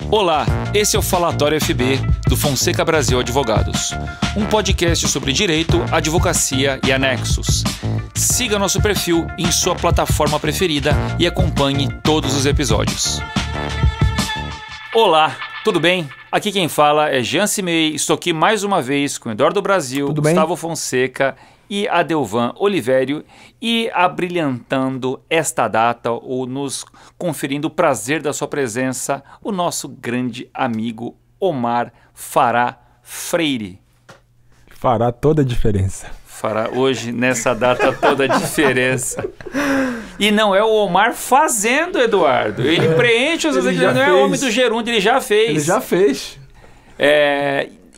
Olá, esse é o Falatório FB do Fonseca Brasil Advogados, um podcast sobre direito, advocacia e anexos. Siga nosso perfil em sua plataforma preferida e acompanhe todos os episódios. Olá, tudo bem? Aqui quem fala é Jean Cimei, estou aqui mais uma vez com Eduardo Brasil, Gustavo Fonseca e Adelvan Olivério, e abrilhantando esta data, ou nos conferindo o prazer da sua presença, o nosso grande amigo Omar Fará Freire. Fará toda a diferença. Fará hoje, nessa data, toda a diferença. E não é o Omar fazendo, Eduardo. Ele preenche os ele não é o homem do gerúndio, ele já fez. Ele já fez.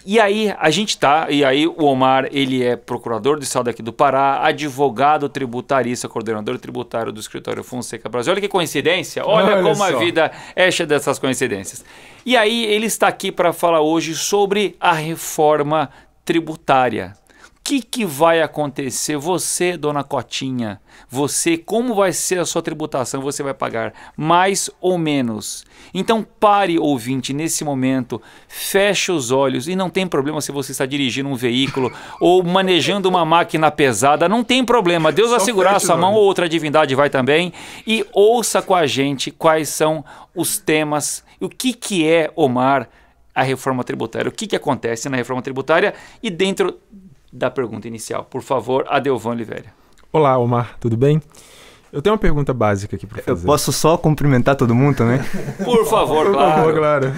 E aí a gente e aí o Omar, ele é procurador do estado aqui do Pará, advogado tributarista, coordenador tributário do escritório Fonseca Brasil. Olha que coincidência, olha como a vida é cheia dessas coincidências. E aí ele está aqui para falar hoje sobre a reforma tributária. O que vai acontecer? Você, dona Cotinha, como vai ser a sua tributação? Você vai pagar mais ou menos? Então pare, ouvinte, nesse momento, feche os olhos, e não tem problema se você está dirigindo um veículo ou manejando uma máquina pesada, não tem problema, Deus vai segurar a sua mão ou outra divindade vai também, e ouça com a gente quais são os temas, o que é, Omar, a reforma tributária, o que acontece na reforma tributária, e dentro da pergunta inicial. Por favor, Adelvan Oliveira. Olá, Omar, tudo bem? Eu tenho uma pergunta básica aqui para fazer. Eu posso só cumprimentar todo mundo também? Por favor, claro.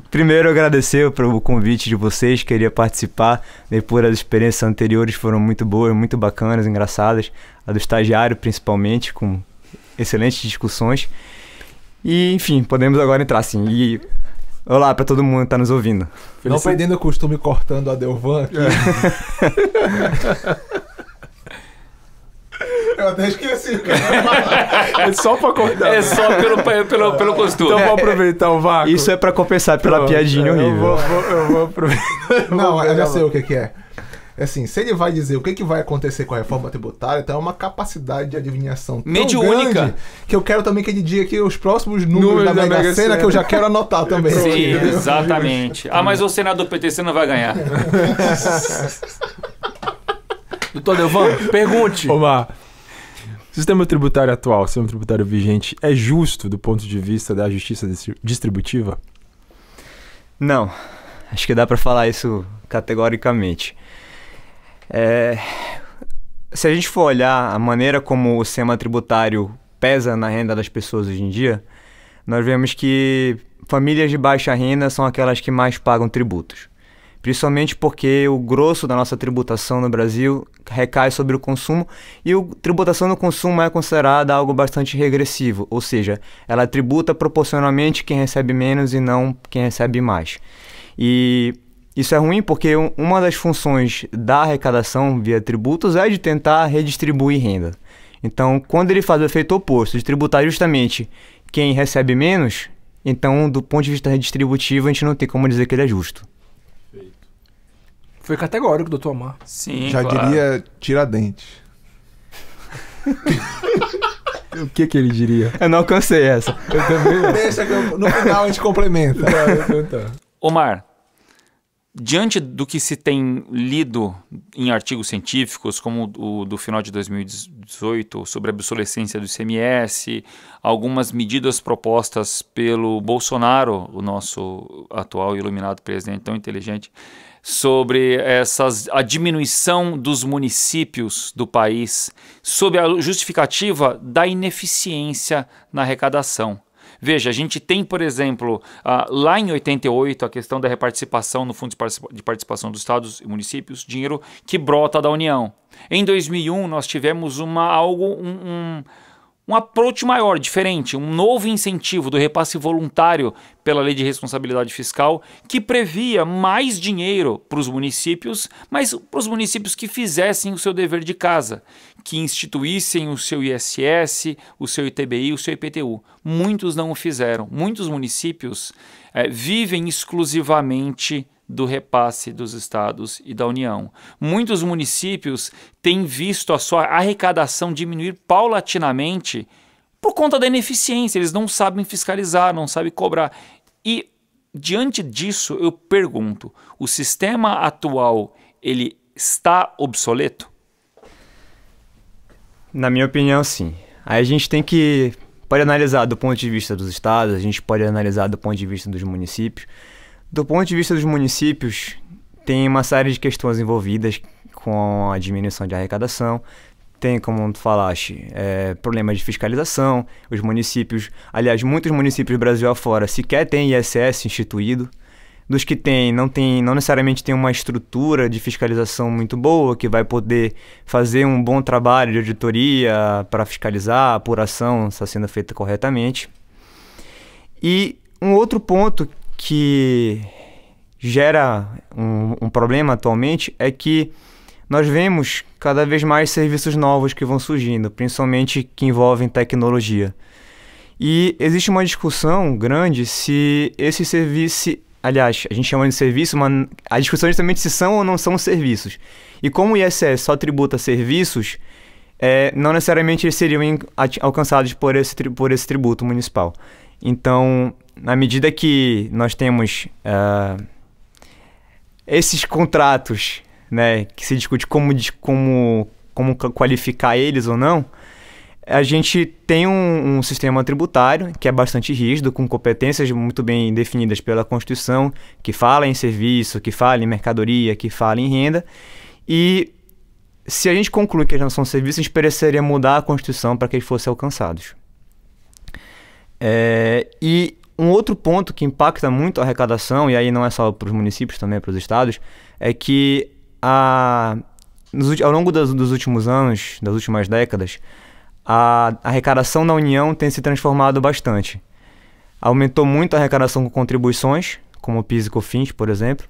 Primeiro, agradecer pelo convite de vocês, queria participar. Depois, as experiências anteriores foram muito boas, muito bacanas, engraçadas. A do estagiário, principalmente, com excelentes discussões. E, enfim, podemos agora entrar, sim. E olá para todo mundo que está nos ouvindo. Não perdendo o costume cortando a Adelvan aqui. Eu até esqueci, cara. É só para cortar. É só pelo costume. Então vou aproveitar o vácuo. Isso é para compensar pela piadinha horrível. Eu vou aproveitar. Não, eu já sei o que é. É assim, se ele vai dizer o que vai acontecer com a reforma tributária, então é uma capacidade de adivinhação tão mediúnica grande que eu quero também que ele diga aqui os próximos números da Mega Sena, que eu já quero anotar também. Sim, exatamente. Mas o Senado do PT você não vai ganhar. Doutor Adelvan, pergunte. Omar, o sistema tributário atual, o sistema tributário vigente, é justo do ponto de vista da justiça distributiva? Não, acho que dá para falar isso categoricamente. Se a gente for olhar a maneira como o sistema tributário pesa na renda das pessoas hoje em dia, nós vemos que famílias de baixa renda são aquelas que mais pagam tributos. Principalmente porque o grosso da nossa tributação no Brasil recai sobre o consumo, e a tributação no consumo é considerada algo bastante regressivo, ou seja, ela tributa proporcionalmente quem recebe menos e não quem recebe mais. E isso é ruim porque uma das funções da arrecadação via tributos é de tentar redistribuir renda. Então, quando ele faz o efeito oposto, de tributar justamente quem recebe menos, então, do ponto de vista redistributivo, a gente não tem como dizer que ele é justo. Foi categórico, doutor Omar. Sim, já claro. diria Tiradentes. O que ele diria? Eu não alcancei essa. Eu também. Deixa que no final a gente complementa. Omar, diante do que se tem lido em artigos científicos, como o do final de 2018, sobre a obsolescência do ICMS, algumas medidas propostas pelo Bolsonaro, o nosso atual e iluminado presidente tão inteligente, sobre a diminuição dos municípios do país, sob a justificativa da ineficiência na arrecadação. Veja, a gente tem, por exemplo, lá em 88, a questão da reparticipação no Fundo de Participação dos Estados e Municípios, dinheiro que brota da União. Em 2001, nós tivemos um approach maior, diferente, um novo incentivo do repasse voluntário pela Lei de Responsabilidade Fiscal, que previa mais dinheiro para os municípios, mas para os municípios que fizessem o seu dever de casa, que instituíssem o seu ISS, o seu ITBI, o seu IPTU. Muitos não o fizeram. Muitos municípios vivem exclusivamente do repasse dos estados e da União. Muitos municípios têm visto a sua arrecadação diminuir paulatinamente por conta da ineficiência. Eles não sabem fiscalizar, não sabem cobrar. E diante disso, eu pergunto, o sistema atual, ele está obsoleto? Na minha opinião, sim. Aí a gente pode analisar do ponto de vista dos estados, a gente pode analisar do ponto de vista dos municípios. Do ponto de vista dos municípios, tem uma série de questões envolvidas com a diminuição de arrecadação. Tem, como tu falaste, problemas de fiscalização. Os municípios, aliás, muitos municípios do Brasil afora sequer têm ISS instituído. Dos que tem, não necessariamente tem uma estrutura de fiscalização muito boa, que vai poder fazer um bom trabalho de auditoria para fiscalizar, a apuração está sendo feita corretamente. E um outro ponto que gera um problema atualmente é que nós vemos cada vez mais serviços novos que vão surgindo, principalmente que envolvem tecnologia. E existe uma discussão grande se esse serviço... Aliás, a gente chama de serviço, mas a discussão é justamente se são ou não são serviços. E como o ISS só tributa serviços, não necessariamente eles seriam alcançados por esse tributo municipal. Então, na medida que nós temos esses contratos, né, que se discute como qualificar eles ou não, a gente tem um sistema tributário que é bastante rígido, com competências muito bem definidas pela Constituição, que fala em serviço, que fala em mercadoria, que fala em renda. E se a gente conclui que eles não são serviços, a gente precisaria mudar a Constituição para que eles fossem alcançados. E um outro ponto que impacta muito a arrecadação, e aí não é só para os municípios, também para os estados, é que ao longo dos últimos anos, das últimas décadas, a arrecadação da União tem se transformado bastante. Aumentou muito a arrecadação com contribuições, como o PIS e COFINS, por exemplo,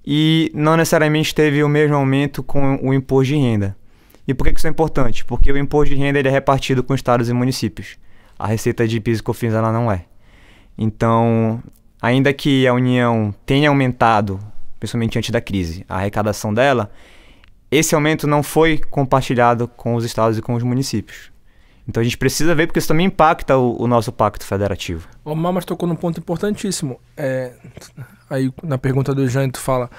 e não necessariamente teve o mesmo aumento com o imposto de renda. E por que isso é importante? Porque o imposto de renda ele é repartido com estados e municípios. A receita de PIS e COFINS ela não é. Então, ainda que a União tenha aumentado, principalmente antes da crise, a arrecadação dela, esse aumento não foi compartilhado com os estados e com os municípios. Então a gente precisa ver, porque isso também impacta o nosso pacto federativo. O Mamas tocou num ponto importantíssimo. Aí na pergunta do Jean, tu fala,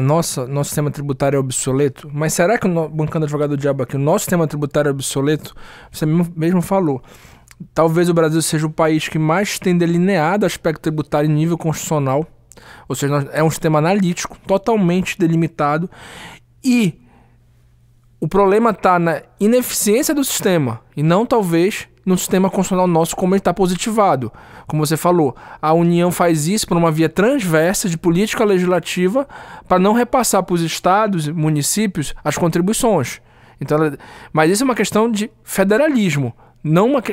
nosso sistema tributário é obsoleto, mas será que, bancando advogado do diabo aqui, o nosso sistema tributário é obsoleto? Você mesmo falou. Talvez o Brasil seja o país que mais tem delineado o aspecto tributário em nível constitucional, ou seja, é um sistema analítico, totalmente delimitado, e o problema está na ineficiência do sistema e não talvez no sistema constitucional nosso como ele está positivado. Como você falou, a União faz isso por uma via transversa de política legislativa para não repassar para os estados e municípios as contribuições. Então, mas isso é uma questão de federalismo, não uma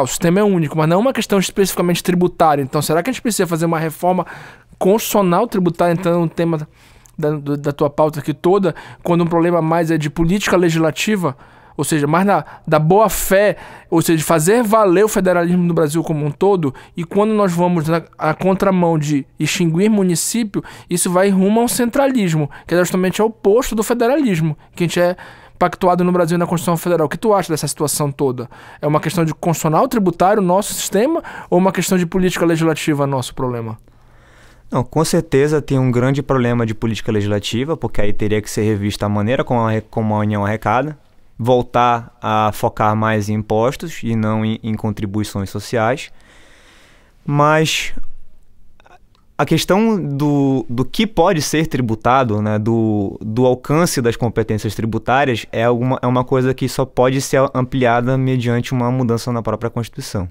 o sistema é único, mas não uma questão especificamente tributária. Então, será que a gente precisa fazer uma reforma constitucional tributária, então, no tema da tua pauta aqui toda, quando um problema mais é de política legislativa, ou seja, mais da boa fé, ou seja, de fazer valer o federalismo no Brasil como um todo, e quando nós vamos na contramão de extinguir município, isso vai rumo ao centralismo, que é justamente o oposto do federalismo, que a gente é pactuado no Brasil na Constituição Federal. O que tu acha dessa situação toda? É uma questão de constitucional tributário, nosso sistema, ou uma questão de política legislativa, nosso problema? Não, com certeza tem um grande problema de política legislativa, porque aí teria que ser revista a maneira como a União arrecada, voltar a focar mais em impostos e não em contribuições sociais. Mas a questão do que pode ser tributado, né, do alcance das competências tributárias, é uma coisa que só pode ser ampliada mediante uma mudança na própria Constituição.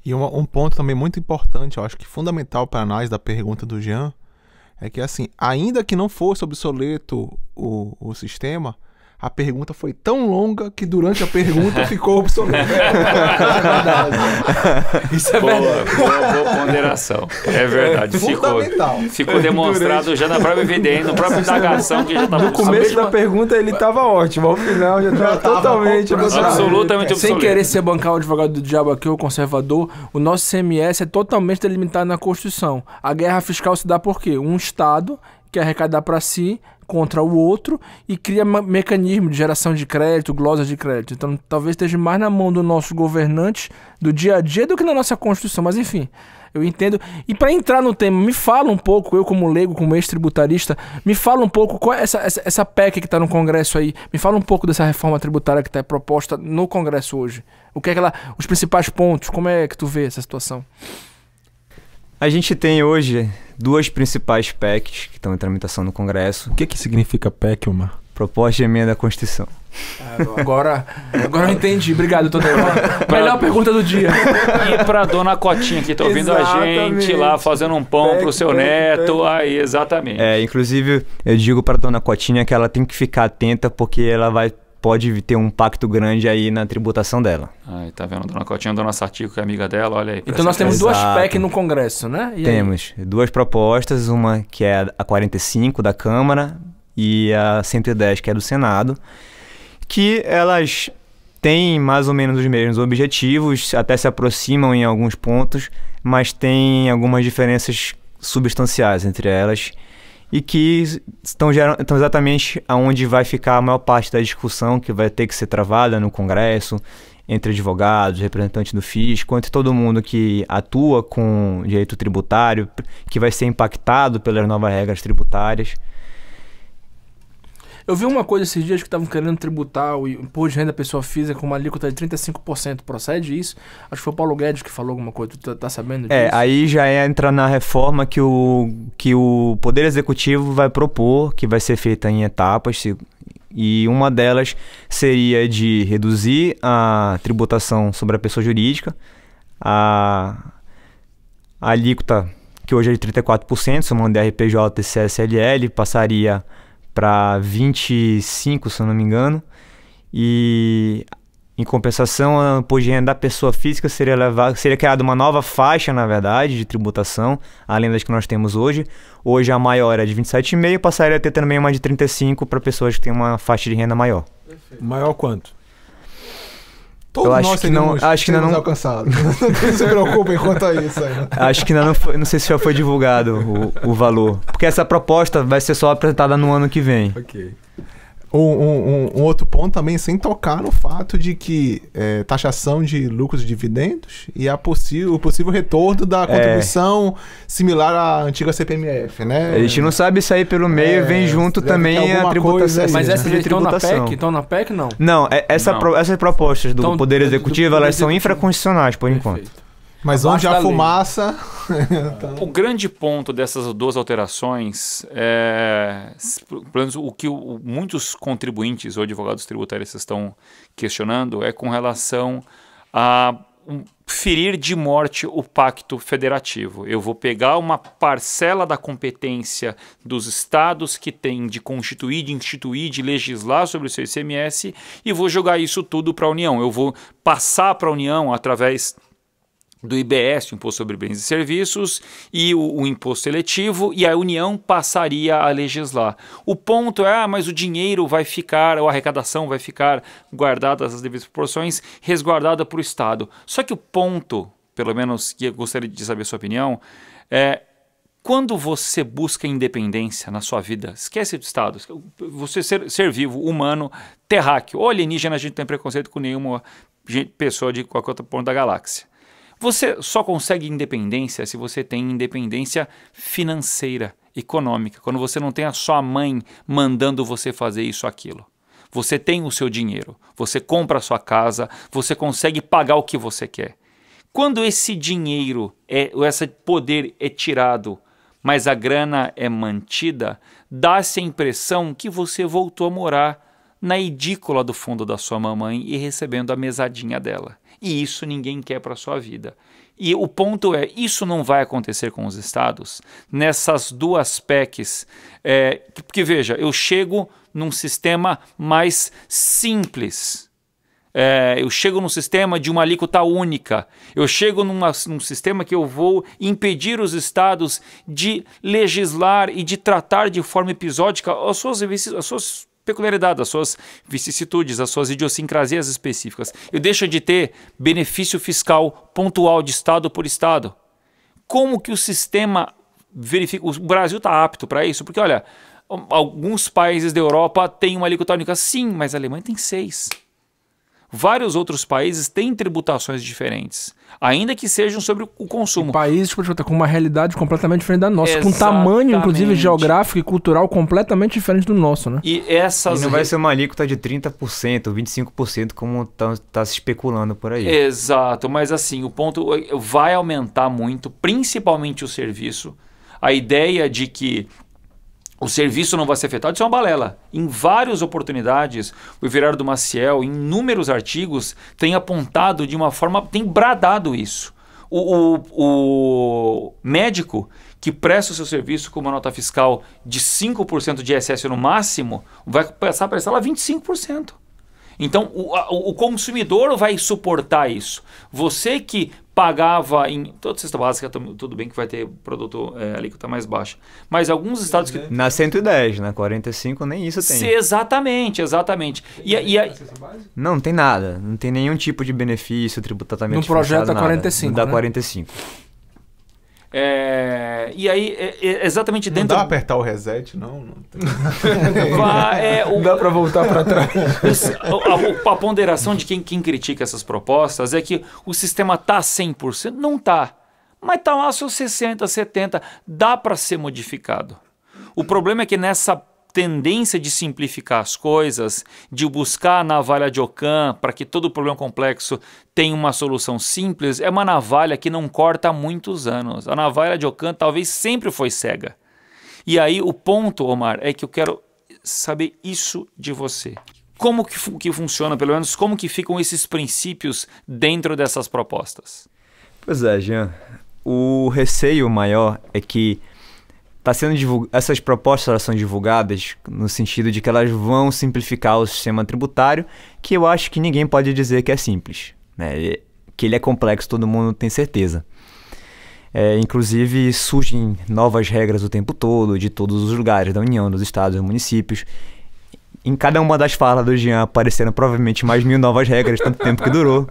E um ponto também muito importante, eu acho que fundamental para nós da pergunta do Jean, é que assim, ainda que não fosse obsoleto o sistema, a pergunta foi tão longa que durante a pergunta ficou obsoleto. Isso é verdade. Boa ponderação. É verdade. Ficou demonstrado já na própria evidência, na própria indagação que já estava... No começo da pergunta ele estava ótimo, ao final já estava totalmente absolutamente obsoleto. Sem querer ser bancar o advogado do diabo aqui, o conservador, o nosso CMS é totalmente delimitado na Constituição. A guerra fiscal se dá por quê? Um Estado quer arrecadar para si contra o outro e cria mecanismo de geração de crédito, glosas de crédito. Então talvez esteja mais na mão do nosso governante do dia a dia do que na nossa Constituição, mas enfim, eu entendo. E para entrar no tema, me fala um pouco, eu como leigo, como ex-tributarista, me fala um pouco qual é essa PEC que está no Congresso aí, me fala um pouco dessa reforma tributária que está proposta no Congresso hoje. O que é que os principais pontos, como é que tu vê essa situação? A gente tem hoje duas principais PECs que estão em tramitação no Congresso. O que significa PEC, Omar? Proposta de emenda à Constituição. Agora eu entendi. Obrigado, Tadeu. Melhor pergunta do dia. E pra dona Cotinha que tá ouvindo a gente lá fazendo um pão pro seu neto. Aí, exatamente. Inclusive, eu digo pra dona Cotinha que ela tem que ficar atenta porque ela pode ter um impacto grande aí na tributação dela. Aí, tá vendo? Dona Cotinha, dona Sartico, que é amiga dela, olha aí. Então nós temos duas PEC no Congresso, né? Temos duas propostas, uma que é a 45 da Câmara e a 110 que é do Senado, que elas têm mais ou menos os mesmos objetivos, até se aproximam em alguns pontos, mas tem algumas diferenças substanciais entre elas e que estão exatamente aonde vai ficar a maior parte da discussão que vai ter que ser travada no Congresso, entre advogados, representantes do fisco, entre todo mundo que atua com direito tributário, que vai ser impactado pelas novas regras tributárias. Eu vi uma coisa esses dias que estavam querendo tributar o imposto de renda da pessoa física com uma alíquota de 35%. Procede isso? Acho que foi o Paulo Guedes que falou alguma coisa. Tu tá sabendo disso? Aí já entra na reforma que o Poder Executivo vai propor, que vai ser feita em etapas, e uma delas seria de reduzir a tributação sobre a pessoa jurídica, a alíquota, que hoje é de 34%, somando RPJ e CSLL, passaria para 25%, se eu não me engano, e em compensação a imposto de renda da pessoa física seria criada uma nova faixa, na verdade, de tributação, além das que nós temos hoje. Hoje a maior é de 27,5%, passaria a ter também uma de 35% para pessoas que têm uma faixa de renda maior. Perfeito. Maior quanto? Todos nós seremos alcançados. Não se preocupem quanto a isso aí. Né? Acho que ainda não foi, não sei se já foi divulgado o valor. Porque essa proposta vai ser só apresentada no ano que vem. Ok. Um outro ponto também, sem tocar no fato de que taxação de lucros e dividendos e o possível retorno da contribuição similar à antiga CPMF, né? A gente não sabe sair pelo meio, vem junto também a tributação. Mas essas estão na PEC? Estão na PEC, não? Não, essas propostas do Poder Executivo, elas são infraconstitucionais, por enquanto. Mas onde há fumaça... O grande ponto dessas duas alterações pelo menos o que muitos contribuintes ou advogados tributários estão questionando é com relação a ferir de morte o pacto federativo. Eu vou pegar uma parcela da competência dos estados que tem de constituir, de instituir, de legislar sobre o seu ICMS e vou jogar isso tudo para a União. Eu vou passar para a União através do IBS, o Imposto sobre Bens e Serviços, e o Imposto Seletivo, e a União passaria a legislar. O ponto é, mas o dinheiro vai ficar, ou a arrecadação vai ficar guardada às devidas proporções, resguardada para o Estado. Só que o ponto, pelo menos que eu gostaria de saber a sua opinião, é quando você busca independência na sua vida, esquece do Estado, você ser vivo, humano, terráqueo, ou alienígena, a gente não tem preconceito com nenhuma pessoa de qualquer outro ponto da galáxia. Você só consegue independência se você tem independência financeira, econômica, quando você não tem a sua mãe mandando você fazer isso ou aquilo. Você tem o seu dinheiro, você compra a sua casa, você consegue pagar o que você quer. Quando esse dinheiro, esse poder é tirado, mas a grana é mantida, dá-se a impressão que você voltou a morar na edícula do fundo da sua mamãe e recebendo a mesadinha dela. E isso ninguém quer para a sua vida. E o ponto é, isso não vai acontecer com os estados, nessas duas PECs, porque veja, eu chego num sistema mais simples, eu chego num sistema de uma alíquota única, eu chego num sistema que eu vou impedir os estados de legislar e de tratar de forma episódica as suas peculiaridades, as suas vicissitudes, as suas idiosincrasias específicas. Eu deixo de ter benefício fiscal pontual de estado por estado. Como que o sistema verifica, o Brasil está apto para isso, porque olha, alguns países da Europa têm uma alíquota única, sim, mas a Alemanha tem 6. Vários outros países têm tributações diferentes, ainda que sejam sobre o consumo. Países com uma realidade completamente diferente da nossa, com tamanho, inclusive, geográfico e cultural completamente diferente do nosso, né? E não vai ser uma alíquota de 30%, 25%, como tá se especulando por aí. Exato, mas assim, o ponto vai aumentar muito, principalmente o serviço. A ideia de que o serviço não vai ser afetado, isso é uma balela. Em várias oportunidades, o Everardo Maciel, em inúmeros artigos, tem apontado de uma forma, tem bradado isso. O médico que presta o seu serviço com uma nota fiscal de 5% de ISS no máximo, vai passar a prestar lá 25%. Então, o consumidor vai suportar isso. Você que pagava em toda cesta básica, tudo bem que vai ter produto alíquota mais baixa. Mas alguns estados que... Na 110, na 45 nem isso tem. Exatamente. Não tem nada. Não tem nenhum tipo de benefício, tributatamento. No projeto da 45, da né? 45. E aí, exatamente dentro... Não dá pra apertar o reset, não? Não dá pra voltar pra trás. A ponderação de quem critica essas propostas é que o sistema tá 100%. Não tá. Mas tá lá seus 60%, 70%. Dá pra ser modificado. O problema é que nessa tendência de simplificar as coisas, de buscar a navalha de Ockham para que todo problema complexo tenha uma solução simples, é uma navalha que não corta há muitos anos. A navalha de Ockham talvez sempre foi cega. E aí o ponto, Omar, é que eu quero saber isso de você. Como que funciona, pelo menos, como que ficam esses princípios dentro dessas propostas? Pois é, Jean. O receio maior é que essas propostas elas são divulgadas no sentido de que elas vão simplificar o sistema tributário, que eu acho que ninguém pode dizer que é simples, né? Que ele é complexo, todo mundo tem certeza. Inclusive surgem novas regras o tempo todo, de todos os lugares da União, dos estados, dos municípios. Em cada uma das falas do Jean apareceram provavelmente mais 1000 novas regras, tanto tempo que durou.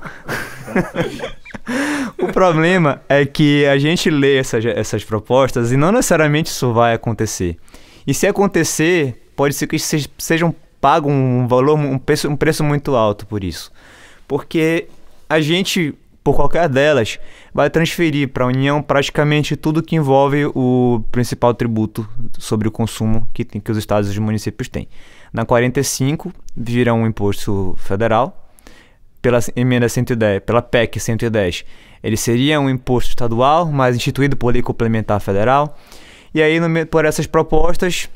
O problema é que a gente lê essas propostas e não necessariamente isso vai acontecer. E se acontecer, pode ser que sejam pagos um preço muito alto por isso. Porque a gente, por qualquer delas, vai transferir para a União praticamente tudo que envolve o principal tributo sobre o consumo que os estados e os municípios têm. Na 45, vira um imposto federal. Pela emenda 110, pela PEC 110, ele seria um imposto estadual, mas instituído por lei complementar federal. E aí, por essas propostas,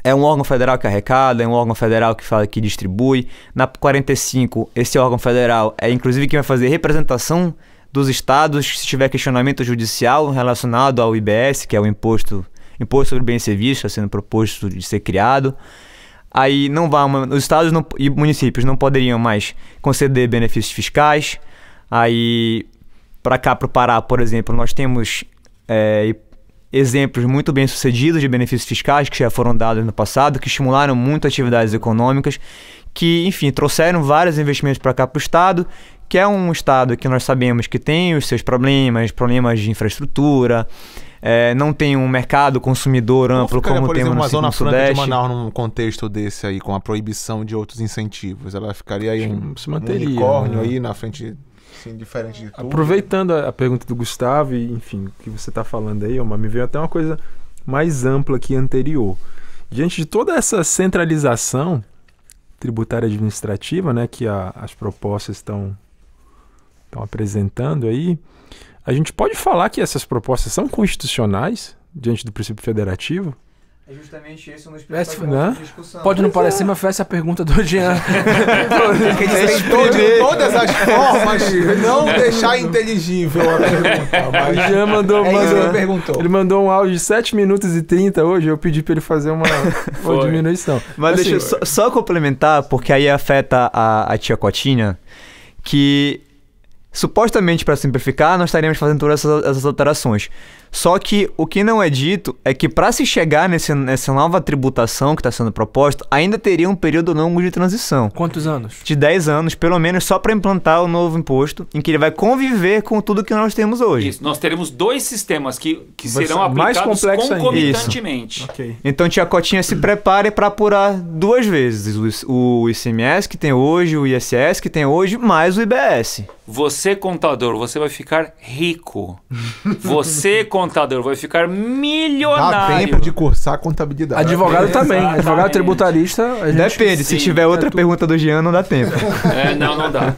é um órgão federal que arrecada, é um órgão federal que distribui. Na 45, esse órgão federal é inclusive quem vai fazer representação dos estados se tiver questionamento judicial relacionado ao IBS, que é o Imposto sobre Bens e Serviços, está sendo proposto de ser criado. Aí os estados e municípios não poderiam mais conceder benefícios fiscais. Aí, para cá, para o Pará, por exemplo, nós temos exemplos muito bem sucedidos de benefícios fiscais que já foram dados no passado, que estimularam muito atividades econômicas, que, enfim, trouxeram vários investimentos para cá para o estado, que é um estado que nós sabemos que tem os seus problemas de infraestrutura, não tem um mercado consumidor amplo como tem no Sudeste. Uma zona franca de Manaus num contexto desse aí, com a proibição de outros incentivos, ela ficaria aí um unicórnio aí na frente, assim, diferente de tudo. Aproveitando a pergunta do Gustavo e, enfim, o que você está falando aí, Omar, me veio até uma coisa mais ampla que anterior. Diante de toda essa centralização tributária administrativa, né, que as propostas estão apresentando aí, a gente pode falar que essas propostas são constitucionais diante do princípio federativo? É justamente esse um dos principais pontos de discussão. Pode não parecer, mas foi essa a pergunta do Jean. De todas as formas, não deixar inteligível a pergunta. Mas o Jean ele mandou um áudio de 7 minutos e 30 hoje, eu pedi para ele fazer uma diminuição. Mas assim, deixa eu só complementar, porque aí afeta a tia Cotinha, que... supostamente, para simplificar, nós estaríamos fazendo todas essas alterações. Só que o que não é dito é que para se chegar nessa nova tributação que está sendo proposta, ainda teria um período longo de transição. Quantos anos? De 10 anos, pelo menos, só para implantar o novo imposto, em que ele vai conviver com tudo que nós temos hoje. Isso, nós teremos 2 sistemas que Vai serão ser mais aplicados complexo ainda. concomitantemente. Ok. Então, tia Cotinha, se prepare para apurar 2 vezes o ICMS que tem hoje, o ISS que tem hoje, mais o IBS. Você, contador, você vai ficar rico. Você, contador, vai ficar Dá milionário. tempo de cursar contabilidade. Advogado também. Exatamente. Advogado tributarista. A gente... Depende, se sim, tiver outra pergunta do Jean, não dá tempo. Não dá.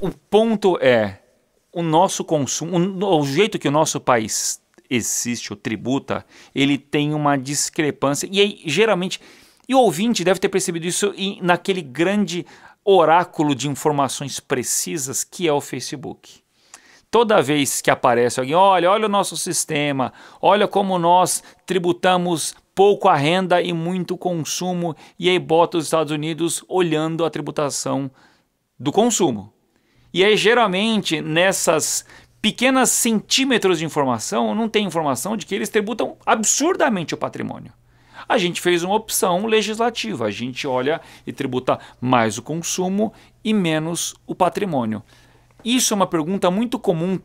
O ponto é, o nosso consumo, o jeito que o nosso país existe, ou tributa, ele tem uma discrepância. E aí, geralmente, e o ouvinte deve ter percebido isso naquele grande oráculo de informações precisas que é o Facebook. Toda vez que aparece alguém, olha o nosso sistema, olha como nós tributamos pouco a renda e muito consumo, e aí bota os Estados Unidos olhando a tributação do consumo. E aí, geralmente, nessas pequenas centímetros de informação, não tem informação de que eles tributam absurdamente o patrimônio. A gente fez uma opção legislativa, a gente olha e tributa mais o consumo e menos o patrimônio. Isso é uma pergunta muito comum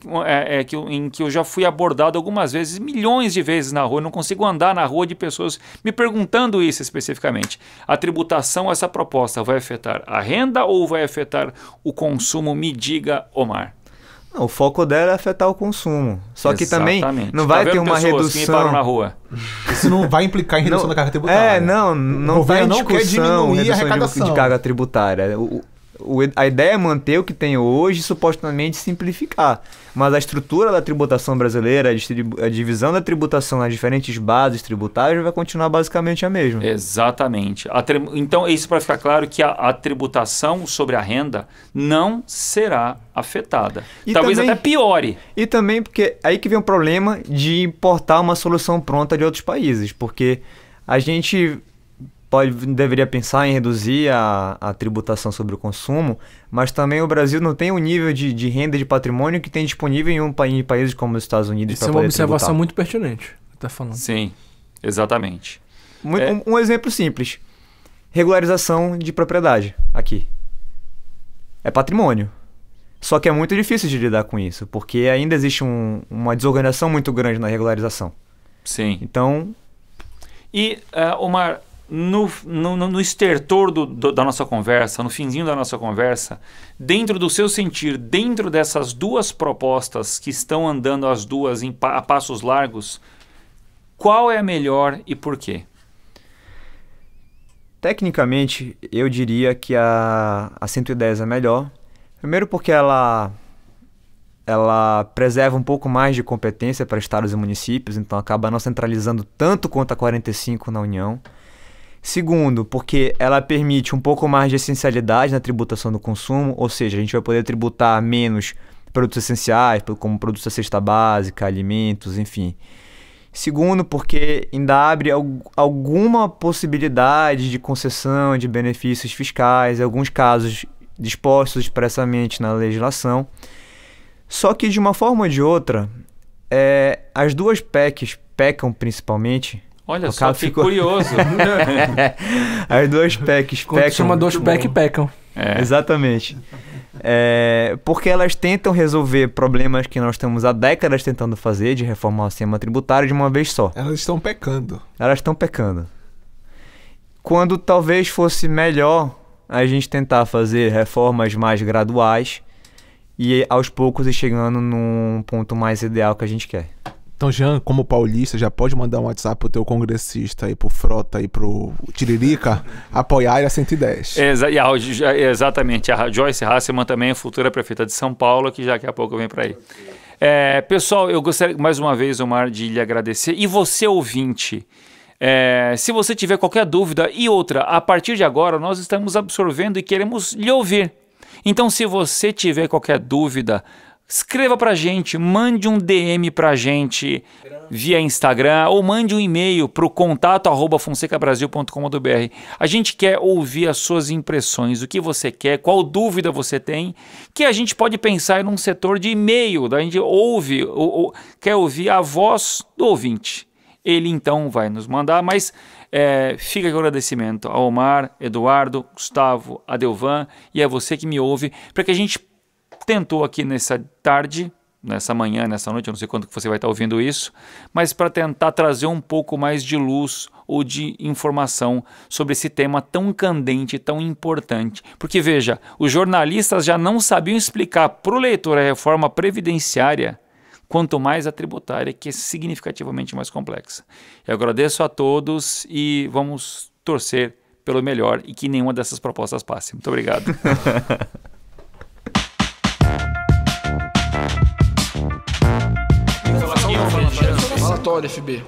em que eu já fui abordado algumas vezes, milhões de vezes na rua. Eu não consigo andar na rua de pessoas me perguntando isso especificamente. A tributação, essa proposta, vai afetar a renda ou vai afetar o consumo? Me diga, Omar. Não, o foco dela é afetar o consumo. Só que também não vai ter uma redução. Que me param na rua. Isso não vai implicar em redução da carga tributária. Não vai em discussão diminuir a redução arrecadação. de carga tributária. A ideia é manter o que tem hoje e supostamente simplificar. Mas a estrutura da tributação brasileira, a divisão da tributação nas diferentes bases tributárias vai continuar basicamente a mesma. Exatamente. Então, isso para ficar claro que a tributação sobre a renda não será afetada. E talvez também, até piore. E também porque aí que vem o problema de importar uma solução pronta de outros países. Porque a gente deveria pensar em reduzir a tributação sobre o consumo, mas também o Brasil não tem o nível de renda de patrimônio que tem disponível em países como os Estados Unidos. Isso é uma observação muito pertinente, que tá falando. Sim, exatamente. Um exemplo simples. Regularização de propriedade aqui. É patrimônio. Só que é muito difícil de lidar com isso, porque ainda existe uma desorganização muito grande na regularização. Sim. Então... E, Omar... No estertor da nossa conversa, no finzinho da nossa conversa, dentro do seu sentir, dentro dessas 2 propostas que estão andando as duas a passos largos, qual é a melhor e por quê? Tecnicamente, eu diria que a 110 é melhor. Primeiro porque ela preserva um pouco mais de competência para estados e municípios, então acaba não centralizando tanto quanto a 45 na União. Segundo, porque ela permite um pouco mais de essencialidade na tributação do consumo, ou seja, a gente vai poder tributar menos produtos essenciais, como produtos da cesta básica, alimentos, enfim. Segundo, porque ainda abre alguma possibilidade de concessão de benefícios fiscais, em alguns casos dispostos expressamente na legislação. Só que, de uma forma ou de outra, as 2 PECs pecam principalmente... Olha só, que curioso. As 2 PECs pecam. Chama 2 PEC pecam. Exatamente. Porque elas tentam resolver problemas que nós estamos há décadas tentando fazer, de reformar o sistema tributário de uma vez só. Elas estão pecando. Elas estão pecando. Quando talvez fosse melhor a gente tentar fazer reformas mais graduais e aos poucos ir chegando num ponto mais ideal que a gente quer. Então, Jean, como paulista, já pode mandar um WhatsApp pro teu congressista aí, pro Frota e pro Tiririca apoiarem a 110. Exatamente. A Joyce Hasselman também é futura prefeita de São Paulo, que já daqui a pouco vem para aí. Pessoal, eu gostaria mais uma vez, Omar, de lhe agradecer. E você, ouvinte, se você tiver qualquer dúvida e outra, a partir de agora nós estamos absorvendo e queremos lhe ouvir. Então, se você tiver qualquer dúvida, escreva pra gente, mande um DM pra gente via Instagram ou mande um e-mail pro contato@fonsecabrasil.com.br. A gente quer ouvir as suas impressões, o que você quer, qual dúvida você tem, que a gente pode pensar em um setor de e-mail, a gente quer ouvir a voz do ouvinte. Ele então vai nos mandar, mas fica aqui o agradecimento ao Omar, Eduardo, Gustavo, Adelvan e a você que me ouve, para que a gente tentou aqui nessa tarde, nessa manhã, nessa noite, eu não sei quando que você vai estar ouvindo isso, mas para tentar trazer um pouco mais de luz ou de informação sobre esse tema tão candente, tão importante. Porque veja, os jornalistas já não sabiam explicar para o leitor a reforma previdenciária, quanto mais a tributária, que é significativamente mais complexa. Eu agradeço a todos e vamos torcer pelo melhor e que nenhuma dessas propostas passe. Muito obrigado. Falatório, FB.